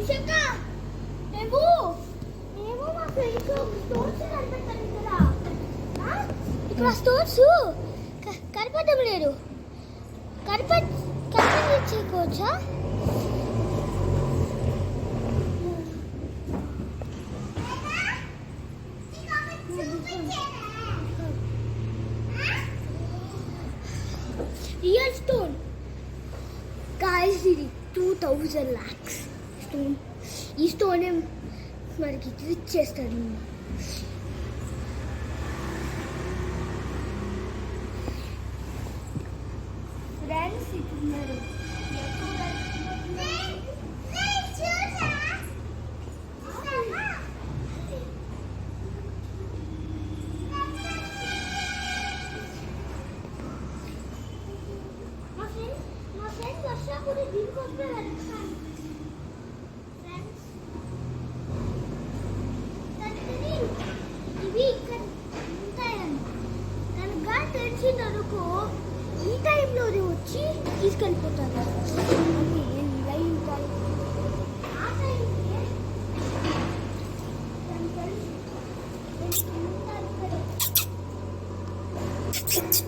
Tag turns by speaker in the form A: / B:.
A: విశాఖ మేము మేము మా ఫ్రెండ్స్ స్టోన్స్ కనిపెట్టాలి కదా. ఇక్కడ స్టోన్స్ కనిపెట్టడం లేదు. కనిపించుకోవచ్చా? రియల్ స్టోన్ గాయ్స్, ఇది 2000 lakhs స్టోన్. ఈ స్టోన్ మనకి రిచ్ చేస్తాడు. ఫ్రెండ్స్ ఇస్తున్నారు. మా ఫ్రెండ్స్ వర్ష కూడా దీనికోసమే వెళ్తాను. ఇవి ఇక్కడ ఉంటాయని కనుక తెలిసిందనుకో ఈ టైంలోనే వచ్చి తీసుకెళ్ళిపోతారు. లైవ్ టైం ఆ టైంకే తెలుసు.